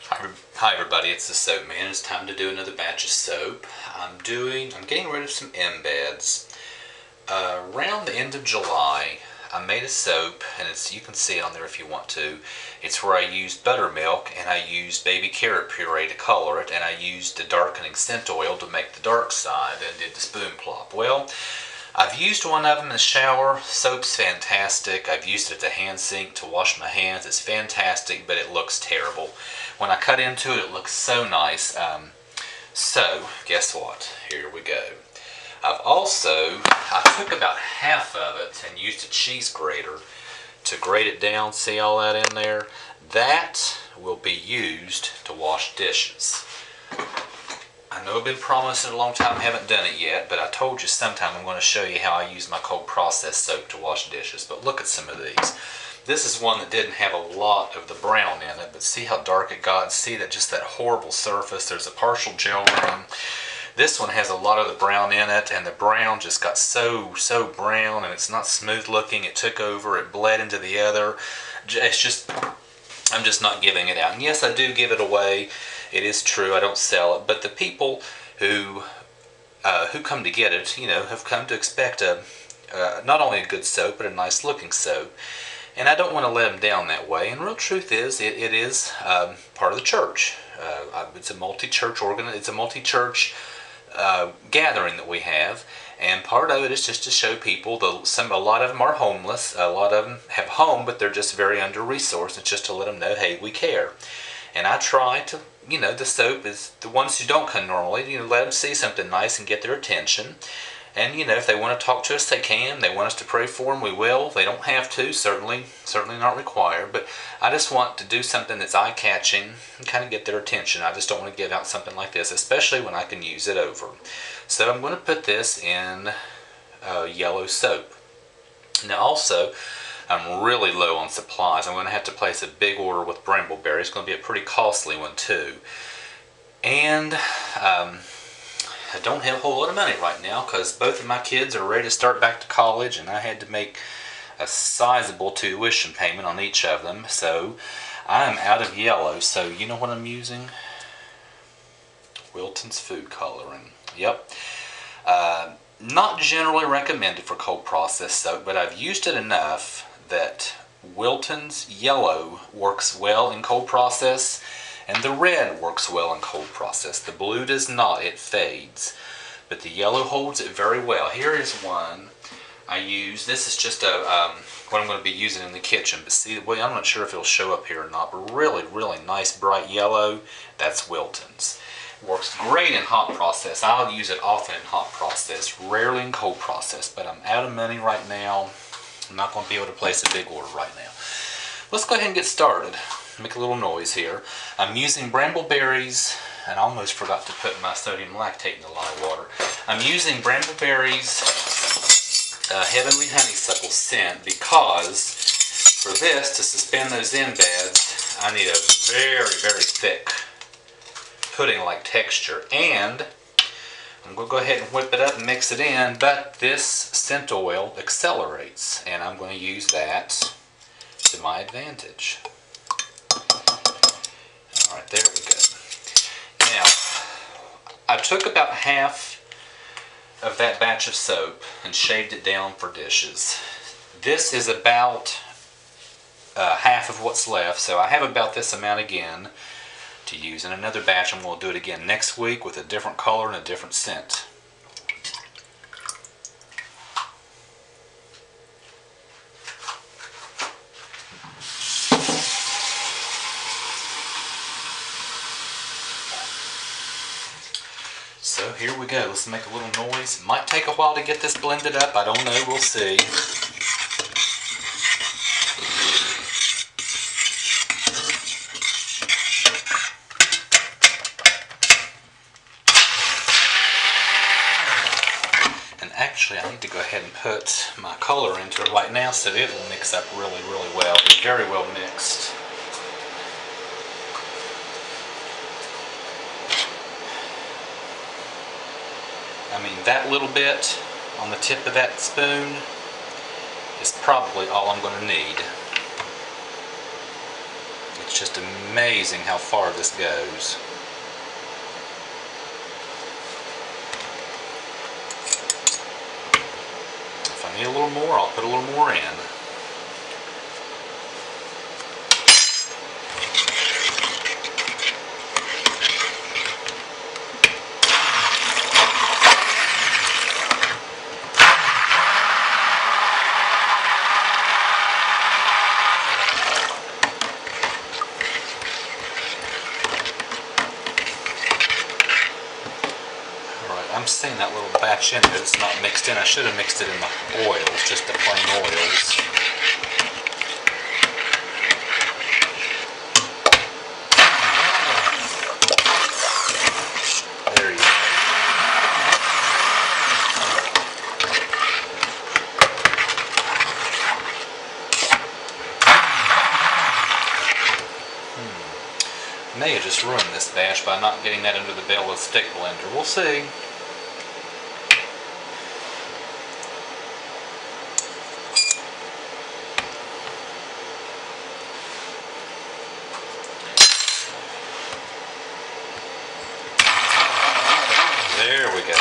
Hi everybody, it's the Soap Man. It's time to do another batch of soap. I'm getting rid of some embeds. Around the end of July, I made a soap, and you can see it on there if you want to. It's where I used buttermilk, and I used baby carrot puree to color it, and I used a darkening scent oil to make the dark side, and did the spoon plop. Well, I've used one of them in the shower. Soap's fantastic. I've used it at the hand sink to wash my hands. It's fantastic, but it looks terrible. When I cut into it, it looks so nice. So, guess what? Here we go. I took about half of it and used a cheese grater to grate it down. See all that in there? That will be used to wash dishes. I know I've been promising it a long time, haven't done it yet, but I told you sometime I'm going to show you how I use my cold process soap to wash dishes. But look at some of these. This is one that didn't have a lot of the brown in it, but see how dark it got? See that just that horrible surface? There's a partial gel ring. This one has a lot of the brown in it, and the brown just got so brown, and it's not smooth looking. It took over, it bled into the other. I'm just not giving it out. And yes, I do give it away. It is true, I don't sell it, but the people who come to get it, have come to expect not only a good soap, but a nice looking soap. And I don't want to let them down that way. And the real truth is, it is part of the church. It's a multi-church gathering that we have, and part of it is just to show people a lot of them are homeless. A lot of them have a home, but they're just very under-resourced. It's just to let them know, hey, we care. And I try to, the soap is the ones who don't come normally. Let them see something nice and get their attention. And if they want to talk to us, they can. They want us to pray for them, we will. They don't have to, certainly not required. But I just want to do something that's eye-catching and kind of get their attention. I just don't want to give out something like this, especially when I can use it over. So I'm going to put this in yellow soap. Now also, I'm really low on supplies. I'm going to have to place a big order with brambleberry. It's going to be a pretty costly one too. And I don't have a whole lot of money right now because both of my kids are ready to start back to college, and I had to make a sizable tuition payment on each of them. So I'm out of yellow. So you know what I'm using? Wilton's Food Coloring. Yep. Not generally recommended for cold process soap, but I've used it enough that Wilton's yellow works well in cold process, and the red works well in cold process. The blue does not, it fades. But the yellow holds it very well. Here is one I use. This is just what I'm going to be using in the kitchen. But see, well, I'm not sure if it'll show up here or not, but really nice bright yellow. That's Wilton's. Works great in hot process. I'll use it often in hot process, rarely in cold process, but I'm out of money right now. I'm not going to be able to place a big order right now. Let's go ahead and get started. Make a little noise here. I'm using brambleberries, and I almost forgot to put my sodium lactate in the lye water. I'm using brambleberries Heavenly Honeysuckle scent because for this, to suspend those embeds, I need a very thick pudding-like texture. And I'm going to go ahead and whip it up and mix it in, but this scent oil accelerates, and I'm going to use that to my advantage. Alright, there we go. Now, I took about half of that batch of soap and shaved it down for dishes. This is about half of what's left, so I have about this amount again to use in another batch. I'm going to do it again next week with a different color and a different scent. So here we go. Let's make a little noise. It might take a while to get this blended up. I don't know. We'll see. And actually, I need to go ahead and put my color into it right now so it will mix up really well. It's very well mixed. I mean, that little bit on the tip of that spoon is probably all I'm going to need. It's just amazing how far this goes. If I need a little more, I'll put a little more in. I'm seeing that little batch in it. It's not mixed in. I should have mixed it in the oils, just the plain oils. There you go. May have just ruined this batch by not getting that under the bell with stick blender. We'll see. There we go.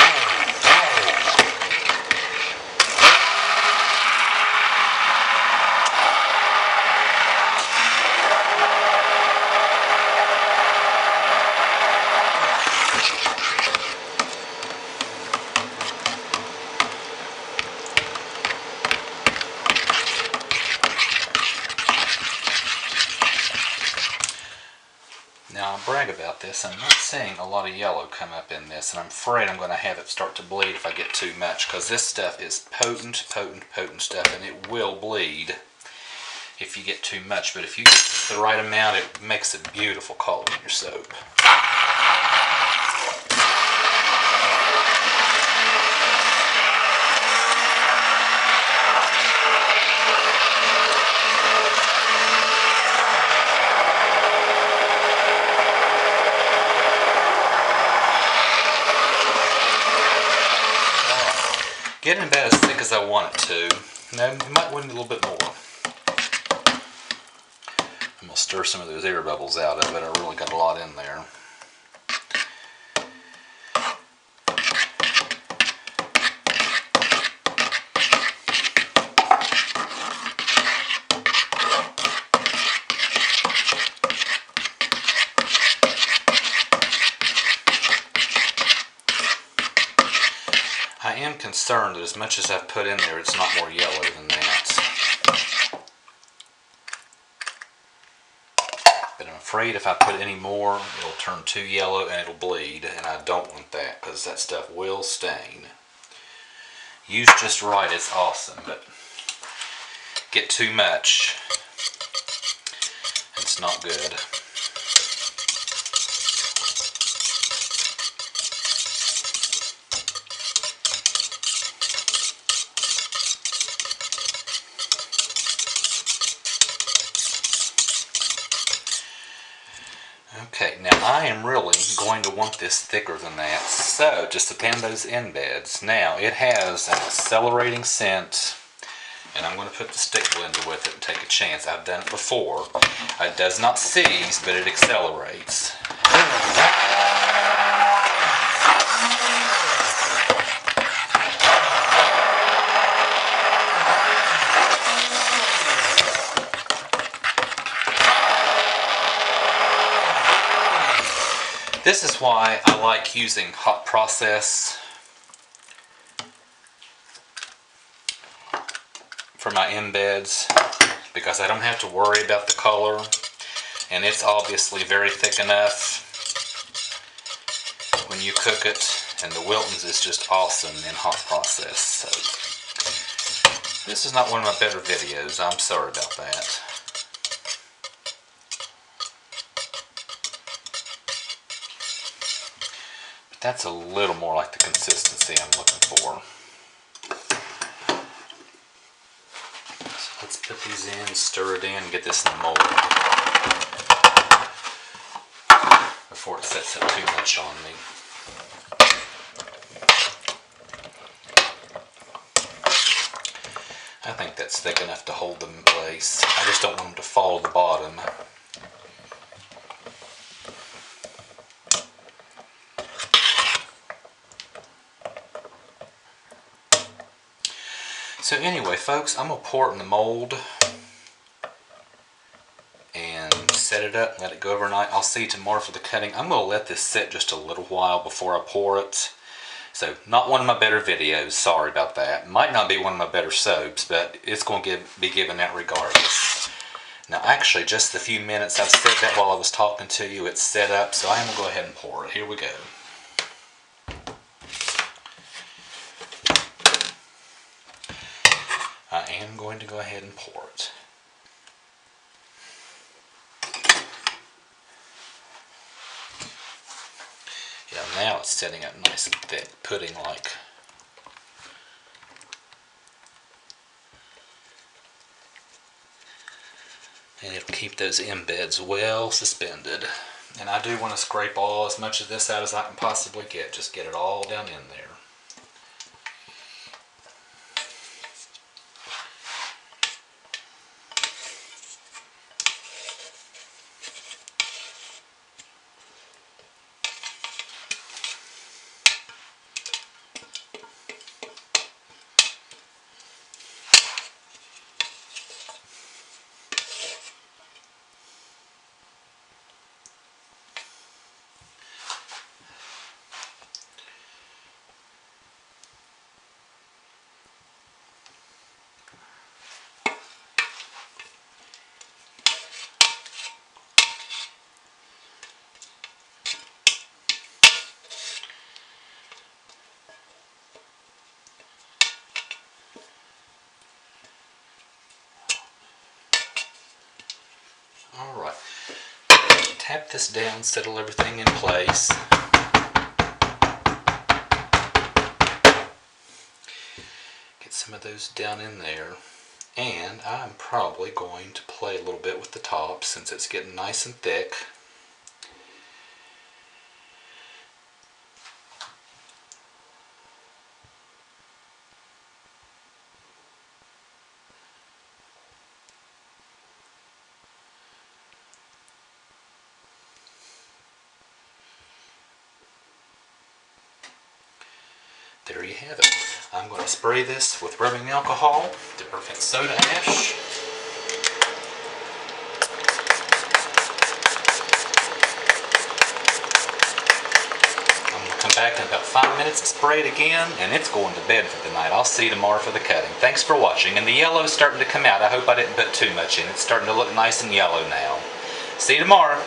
Now I'll brag about this. I'm not seeing a lot of yellow come up in this, and I'm afraid I'm going to have it start to bleed if I get too much, because this stuff is potent stuff, and it will bleed if you get too much. But if you get the right amount, it makes a beautiful color in your soap. Getting about as thick as I want it to. Now, it might want a little bit more. I'm going to stir some of those air bubbles out of it. I really got a lot in there. I am concerned that as much as I've put in there, it's not more yellow than that. But I'm afraid if I put any more, it'll turn too yellow and it'll bleed, and I don't want that because that stuff will stain. Used just right, it's awesome, but get too much, it's not good. Okay, now I am really going to want this thicker than that, so just append those embeds. Now it has an accelerating scent, and I'm going to put the stick blender with it and take a chance. I've done it before. It does not seize, but it accelerates. This is why I like using hot process for my embeds, because I don't have to worry about the color, and it's obviously very thick enough when you cook it, and the Wilton's is just awesome in hot process. So this is not one of my better videos. I'm sorry about that. That's a little more like the consistency I'm looking for. So let's put these in, stir it in, and get this in the mold before it sets up too much on me. I think that's thick enough to hold them in place. I just don't want them to fall to the bottom. So anyway, folks, I'm going to pour it in the mold and set it up and let it go overnight. I'll see you tomorrow for the cutting. I'm going to let this sit just a little while before I pour it. So, not one of my better videos, sorry about that. Might not be one of my better soaps, but it's going to be given that regardless. Now actually, just the few minutes I've said that while I was talking to you, it's set up, so I'm going to go ahead and pour it. Here we go. I am going to go ahead and pour it. Yeah, now it's setting up nice and thick, pudding-like. And it'll keep those embeds well suspended. And I do want to scrape as much of this out as I can possibly get. Just get it all down in there. Alright, tap this down, settle everything in place. Get some of those down in there. And I'm probably going to play a little bit with the top since it's getting nice and thick. There you have it. I'm going to spray this with rubbing alcohol to prevent soda ash. I'm going to come back in about 5 minutes and spray it again, and it's going to bed for the night. I'll see you tomorrow for the cutting. Thanks for watching. And the yellow's starting to come out. I hope I didn't put too much in. It's starting to look nice and yellow now. See you tomorrow.